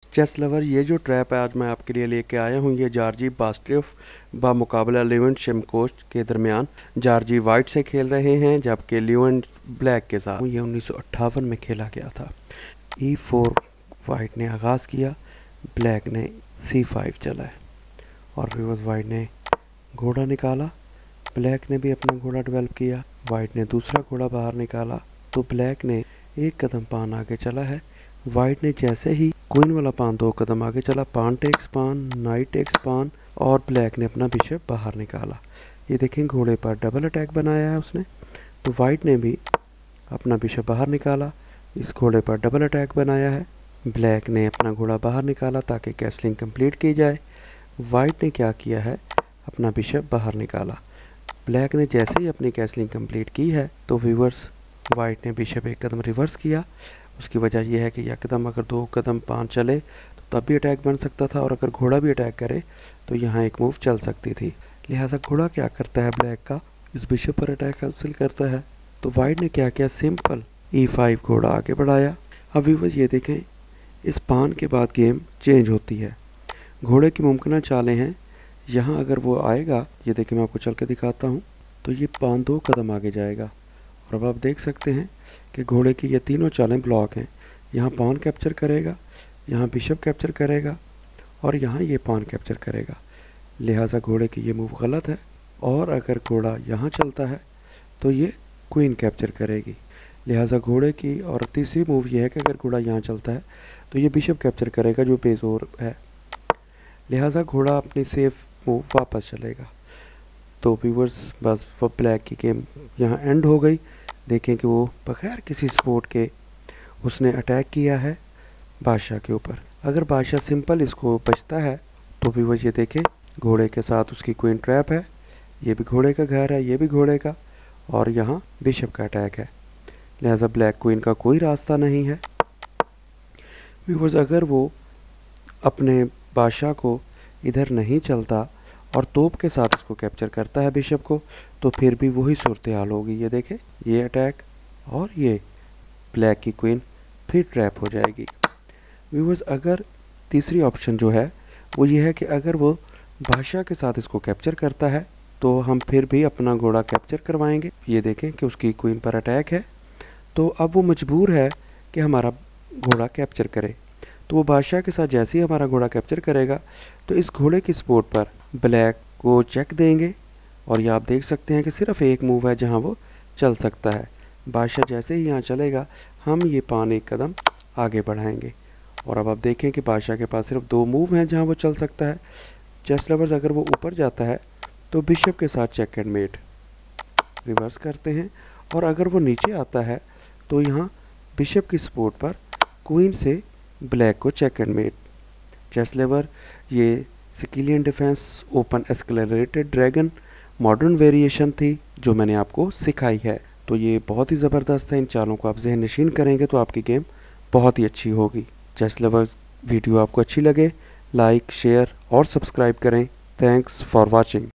Chess lover, ये जो trap है आज मैं आपके लिए लेके आया हूँ, ये जॉर्जी बास्टिफ बामुकाबला ल्यूएंट शिमकोच के दरमियान जॉर्जी वाइट से खेल रहे हैं, जबकि ल्यूएंट ब्लैक के साथ। ये 1958 में खेला गया था। E4 वाइट ने आगाज़ किया, ब्लैक ने C5 चला है और व्यूअर्स वाइट ने घोड़ा निकाला, ब्लैक ने भी अपना घोड़ा डेवलप किया। वाइट ने दूसरा घोड़ा बाहर निकाला तो ब्लैक ने एक कदम पान आगे चला है। वाइट ने जैसे ही क्वीन वाला पान दो कदम आगे चला, पान टेक्स पान, नाइट टेक्स पान, और ब्लैक ने अपना बिशप बाहर निकाला। ये देखें घोड़े पर डबल अटैक बनाया है उसने। तो वाइट ने भी अपना बिशप बाहर निकाला, इस घोड़े पर डबल अटैक बनाया है। ब्लैक ने अपना घोड़ा बाहर निकाला ताकि कैसलिंग कंप्लीट की जाए। वाइट ने क्या किया है, अपना बिशप बाहर निकाला। ब्लैक ने जैसे ही अपनी कैसलिंग कंप्लीट की है तो व्यूअर्स वाइट ने बिशप एक कदम रिवर्स किया। उसकी वजह यह है कि यकदम अगर दो कदम पान चले तो तब भी अटैक बन सकता था, और अगर घोड़ा भी अटैक करे तो यहाँ एक मूव चल सकती थी। लिहाजा घोड़ा क्या करता है, ब्लैक का इस बिशप पर अटैक हासिल करता है। तो वाइट ने क्या किया, सिंपल E5 घोड़ा आगे बढ़ाया। अब व्यूअर्स ये देखें, इस पान के बाद गेम चेंज होती है। घोड़े की मुमकिन चालें हैं, यहाँ अगर वो आएगा, ये देखें मैं आपको चल के दिखाता हूँ, तो ये पान दो कदम आगे जाएगा। और अब आप देख सकते हैं कि घोड़े की ये तीनों चालें ब्लॉक हैं। यहाँ पान कैप्चर करेगा, यहाँ बिशप कैप्चर करेगा और यहाँ ये पान कैप्चर करेगा। लिहाजा घोड़े की ये मूव गलत है। और अगर घोड़ा यहाँ चलता है तो ये क्वीन कैप्चर करेगी। लिहाजा घोड़े की और तीसरी मूव ये है कि अगर घोड़ा यहाँ चलता है तो ये बिशप कैप्चर करेगा जो बेजोर है। लिहाजा घोड़ा अपनी सेफ मूव वापस चलेगा। तो व्यूअर्स बस वो ब्लैक की गेम यहाँ एंड हो गई। देखें कि वो बगैर किसी सपोर्ट के उसने अटैक किया है बादशाह के ऊपर। अगर बादशाह सिंपल इसको बचता है तो व्यूअर्स ये देखें, घोड़े के साथ उसकी क्वीन ट्रैप है, ये भी घोड़े का घर है, ये भी घोड़े का, और यहाँ बिशप का अटैक है। लिहाजा ब्लैक क्वीन का कोई रास्ता नहीं है। व्यूअर्स अगर वो अपने बादशाह को इधर नहीं चलता और तोप के साथ इसको कैप्चर करता है बिशप को, तो फिर भी वही सूरत हाल होगी। ये देखें, ये अटैक और ये ब्लैक की क्वीन फिर ट्रैप हो जाएगी। व्यूअर्स अगर तीसरी ऑप्शन जो है वो ये है कि अगर वो बादशाह के साथ इसको कैप्चर करता है तो हम फिर भी अपना घोड़ा कैप्चर करवाएंगे। ये देखें कि उसकी क्वीन पर अटैक है, तो अब वो मजबूर है कि हमारा घोड़ा कैप्चर करे। तो वो बादशाह के साथ जैसे ही हमारा घोड़ा कैप्चर करेगा तो इस घोड़े की सपोर्ट पर ब्लैक को चेक देंगे, और ये आप देख सकते हैं कि सिर्फ एक मूव है जहां वो चल सकता है। बादशाह जैसे ही यहाँ चलेगा हम ये पान एक कदम आगे बढ़ाएंगे। और अब आप देखें कि बादशाह के पास सिर्फ दो मूव हैं जहां वो चल सकता है। चेस लवर्स अगर वो ऊपर जाता है तो बिशप के साथ चेक एंड मेट रिवर्स करते हैं, और अगर वो नीचे आता है तो यहाँ बिशप की सपोर्ट पर क्वीन से ब्लैक को check and mate. Chess lover, ये Sicilian defence open accelerated dragon modern variation थी जो मैंने आपको सिखाई है। तो ये बहुत ही ज़बरदस्त है। इन चालों को आप जहन नशीन करेंगे तो आपकी गेम बहुत ही अच्छी होगी। चेस लवर्स, वीडियो आपको अच्छी लगे लाइक, शेयर और सब्सक्राइब करें। Thanks for watching.